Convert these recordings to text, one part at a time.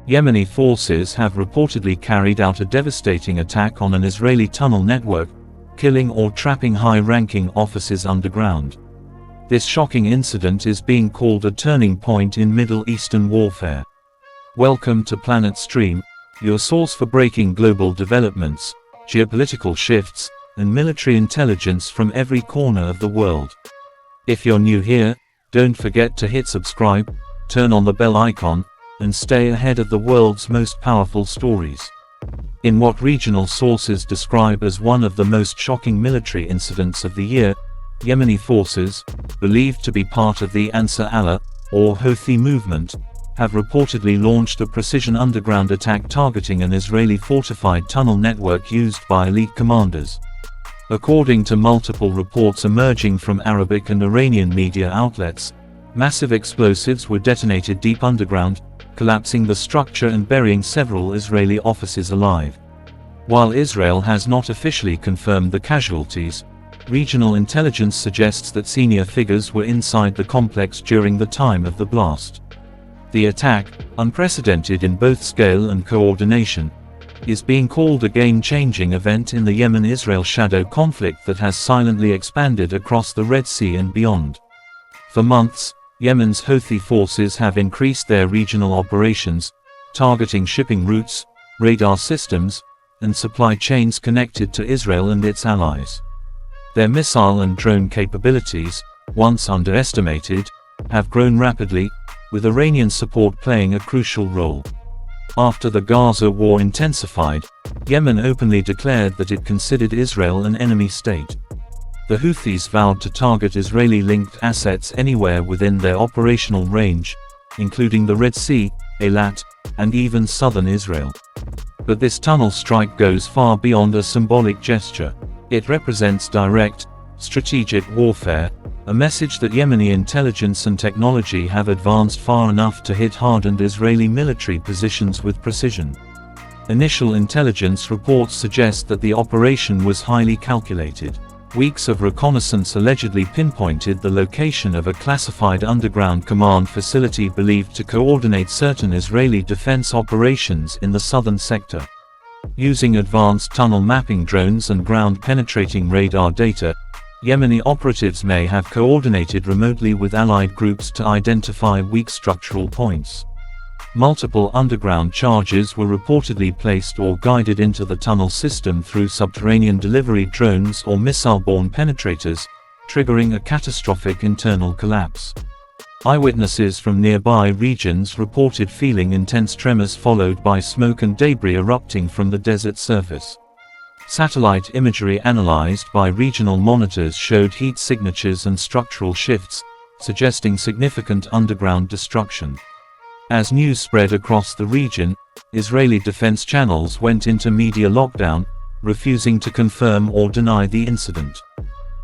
Yemeni forces have reportedly carried out a devastating attack on an Israeli tunnel network, killing or trapping high-ranking officers underground. This shocking incident is being called a turning point in Middle Eastern warfare. Welcome to Planet Stream, your source for breaking global developments, geopolitical shifts, and military intelligence from every corner of the world. If you're new here, don't forget to hit subscribe, turn on the bell icon, and stay ahead of the world's most powerful stories. In what regional sources describe as one of the most shocking military incidents of the year, Yemeni forces, believed to be part of the Ansar Allah, or Houthi movement, have reportedly launched a precision underground attack targeting an Israeli fortified tunnel network used by elite commanders. According to multiple reports emerging from Arabic and Iranian media outlets, massive explosives were detonated deep underground, collapsing the structure and burying several Israeli officers alive. While Israel has not officially confirmed the casualties, regional intelligence suggests that senior figures were inside the complex during the time of the blast. The attack, unprecedented in both scale and coordination, is being called a game-changing event in the Yemen-Israel shadow conflict that has silently expanded across the Red Sea and beyond. For months, Yemen's Houthi forces have increased their regional operations, targeting shipping routes, radar systems, and supply chains connected to Israel and its allies. Their missile and drone capabilities, once underestimated, have grown rapidly, with Iranian support playing a crucial role. After the Gaza war intensified, Yemen openly declared that it considered Israel an enemy state. The Houthis vowed to target Israeli-linked assets anywhere within their operational range, including the Red Sea, Eilat, and even southern Israel. But this tunnel strike goes far beyond a symbolic gesture. It represents direct, strategic warfare, a message that Yemeni intelligence and technology have advanced far enough to hit hardened Israeli military positions with precision. Initial intelligence reports suggest that the operation was highly calculated. Weeks of reconnaissance allegedly pinpointed the location of a classified underground command facility believed to coordinate certain Israeli defense operations in the southern sector. Using advanced tunnel mapping drones and ground-penetrating radar data, Yemeni operatives may have coordinated remotely with allied groups to identify weak structural points. Multiple underground charges were reportedly placed or guided into the tunnel system through subterranean delivery drones or missile-borne penetrators, triggering a catastrophic internal collapse. Eyewitnesses from nearby regions reported feeling intense tremors followed by smoke and debris erupting from the desert surface. Satellite imagery analyzed by regional monitors showed heat signatures and structural shifts, suggesting significant underground destruction. As news spread across the region, Israeli defense channels went into media lockdown, refusing to confirm or deny the incident.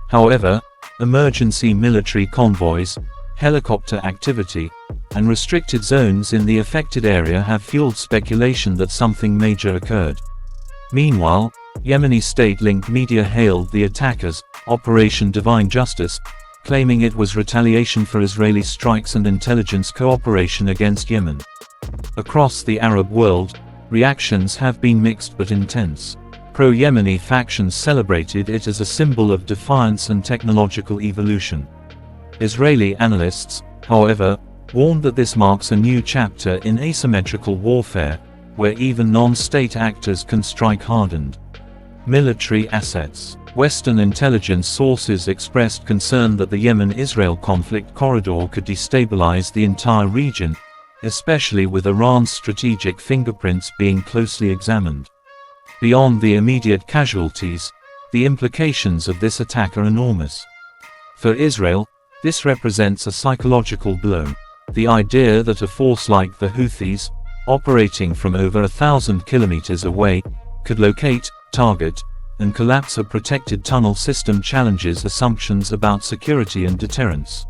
However, emergency military convoys, helicopter activity, and restricted zones in the affected area have fueled speculation that something major occurred. Meanwhile, Yemeni state-linked media hailed the attack as Operation Divine Justice, claiming it was retaliation for Israeli strikes and intelligence cooperation against Yemen. Across the Arab world, reactions have been mixed but intense. Pro-Yemeni factions celebrated it as a symbol of defiance and technological evolution. Israeli analysts, however, warned that this marks a new chapter in asymmetrical warfare, where even non-state actors can strike hardened military assets. Western intelligence sources expressed concern that the Yemen-Israel conflict corridor could destabilize the entire region, especially with Iran's strategic fingerprints being closely examined. Beyond the immediate casualties, the implications of this attack are enormous. For Israel, this represents a psychological blow. The idea that a force like the Houthis, operating from over 1,000 kilometers away, could locate, target, and collapse a protected tunnel system challenges assumptions about security and deterrence.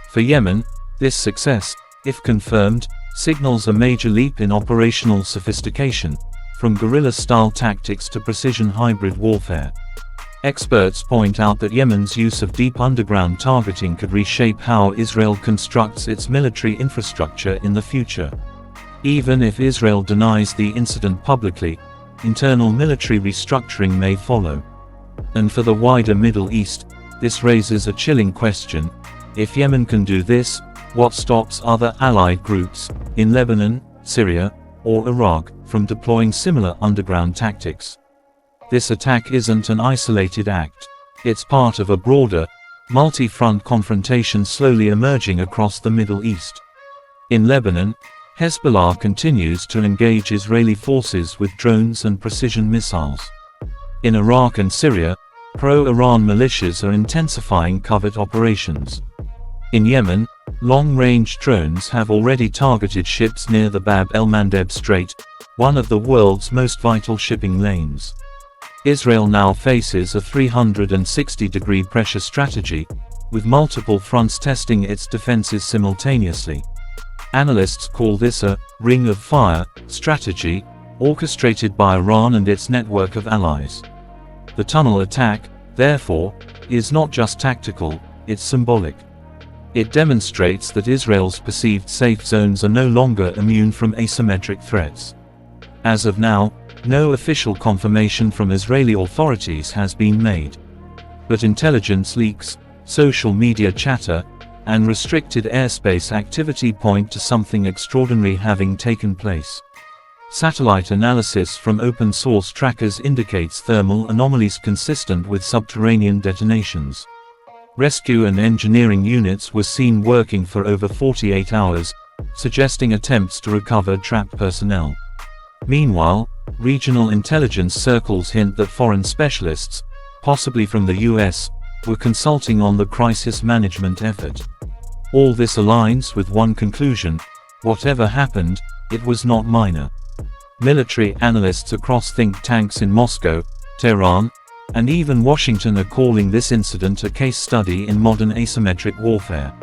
For Yemen, this success, if confirmed, signals a major leap in operational sophistication, from guerrilla-style tactics to precision hybrid warfare. Experts point out that Yemen's use of deep underground targeting could reshape how Israel constructs its military infrastructure in the future. Even if Israel denies the incident publicly, internal military restructuring may follow. And for the wider Middle East, this raises a chilling question: if Yemen can do this, what stops other allied groups, in Lebanon, Syria, or Iraq, from deploying similar underground tactics? This attack isn't an isolated act. It's part of a broader, multi-front confrontation slowly emerging across the Middle East. In Lebanon, Hezbollah continues to engage Israeli forces with drones and precision missiles. In Iraq and Syria, pro-Iran militias are intensifying covert operations. In Yemen, long-range drones have already targeted ships near the Bab el-Mandeb Strait, one of the world's most vital shipping lanes. Israel now faces a 360-degree pressure strategy, with multiple fronts testing its defenses simultaneously. Analysts call this a ring of fire strategy, orchestrated by Iran and its network of allies. The tunnel attack, therefore, is not just tactical, it's symbolic. It demonstrates that Israel's perceived safe zones are no longer immune from asymmetric threats. As of now, no official confirmation from Israeli authorities has been made. But intelligence leaks, social media chatter, and restricted airspace activity point to something extraordinary having taken place. Satellite analysis from open-source trackers indicates thermal anomalies consistent with subterranean detonations. Rescue and engineering units were seen working for over 48 hours, suggesting attempts to recover trapped personnel. Meanwhile, regional intelligence circles hint that foreign specialists, possibly from the US, were consulting on the crisis management effort. All this aligns with one conclusion: whatever happened, it was not minor. Military analysts across think tanks in Moscow, Tehran, and even Washington are calling this incident a case study in modern asymmetric warfare.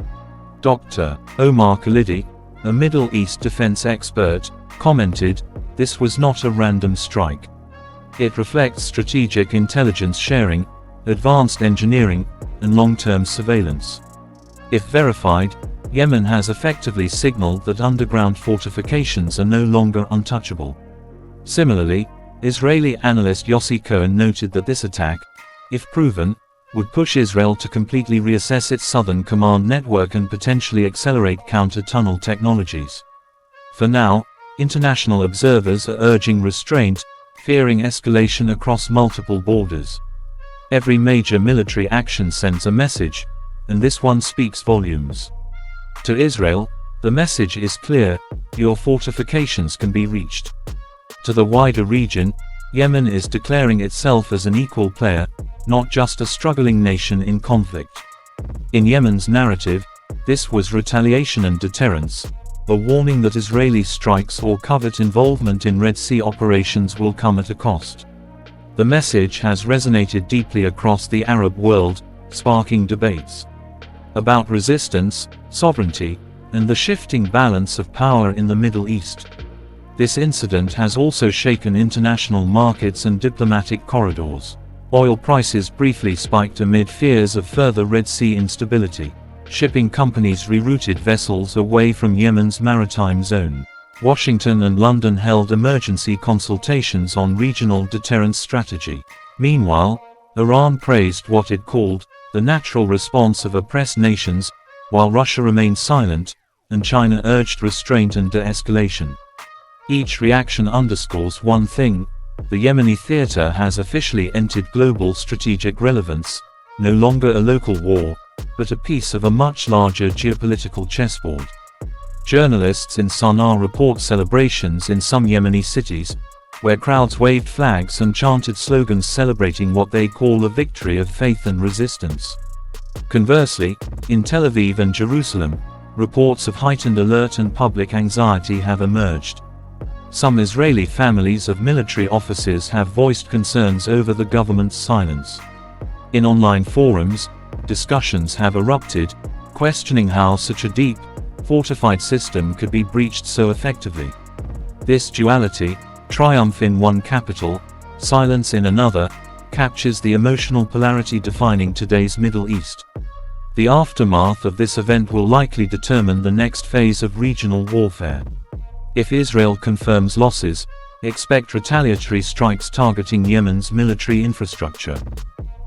Dr. Omar Khalidi, a Middle East defense expert, commented, "This was not a random strike. It reflects strategic intelligence sharing, advanced engineering, and long-term surveillance." If verified, Yemen has effectively signaled that underground fortifications are no longer untouchable. Similarly, Israeli analyst Yossi Cohen noted that this attack, if proven, would push Israel to completely reassess its southern command network and potentially accelerate counter-tunnel technologies. For now, international observers are urging restraint, fearing escalation across multiple borders. Every major military action sends a message, and this one speaks volumes. To Israel, the message is clear: your fortifications can be reached. To the wider region, Yemen is declaring itself as an equal player, not just a struggling nation in conflict. In Yemen's narrative, this was retaliation and deterrence, a warning that Israeli strikes or covert involvement in Red Sea operations will come at a cost. The message has resonated deeply across the Arab world, sparking debates about resistance, sovereignty, and the shifting balance of power in the Middle East. This incident has also shaken international markets and diplomatic corridors. Oil prices briefly spiked amid fears of further Red Sea instability. Shipping companies rerouted vessels away from Yemen's maritime zone. Washington and London held emergency consultations on regional deterrence strategy. Meanwhile, Iran praised what it called the natural response of oppressed nations, while Russia remained silent, and China urged restraint and de-escalation. Each reaction underscores one thing: the Yemeni theater has officially entered global strategic relevance, no longer a local war, but a piece of a much larger geopolitical chessboard. Journalists in Sana'a report celebrations in some Yemeni cities, where crowds waved flags and chanted slogans celebrating what they call a victory of faith and resistance. Conversely, in Tel Aviv and Jerusalem, reports of heightened alert and public anxiety have emerged. Some Israeli families of military officers have voiced concerns over the government's silence. In online forums, discussions have erupted, questioning how such a deep, fortified system could be breached so effectively. This duality, triumph in one capital, silence in another, captures the emotional polarity defining today's Middle East. The aftermath of this event will likely determine the next phase of regional warfare. If Israel confirms losses, expect retaliatory strikes targeting Yemen's military infrastructure.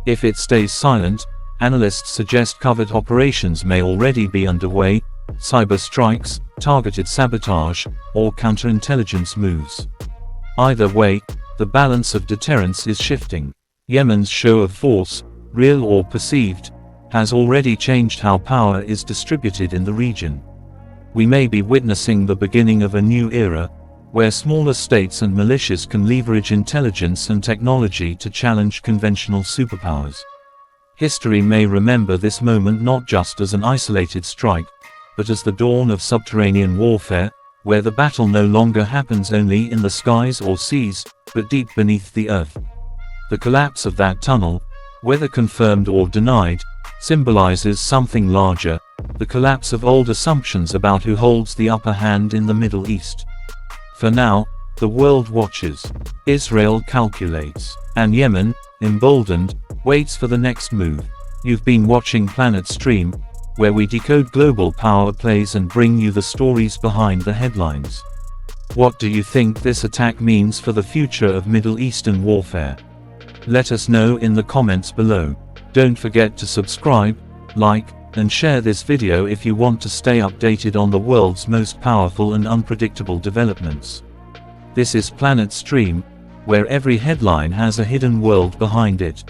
If it stays silent, analysts suggest covert operations may already be underway, cyber strikes, targeted sabotage, or counterintelligence moves. Either way, the balance of deterrence is shifting. Yemen's show of force, real or perceived, has already changed how power is distributed in the region. We may be witnessing the beginning of a new era, where smaller states and militias can leverage intelligence and technology to challenge conventional superpowers. History may remember this moment not just as an isolated strike, but as the dawn of subterranean warfare, where the battle no longer happens only in the skies or seas, but deep beneath the earth. The collapse of that tunnel, whether confirmed or denied, symbolizes something larger, the collapse of old assumptions about who holds the upper hand in the Middle East. For now, the world watches, Israel calculates, and Yemen, emboldened, waits for the next move. You've been watching Planet Stream, where we decode global power plays and bring you the stories behind the headlines. What do you think this attack means for the future of Middle Eastern warfare? Let us know in the comments below. Don't forget to subscribe, like, and share this video if you want to stay updated on the world's most powerful and unpredictable developments. This is Planet Stream, where every headline has a hidden world behind it.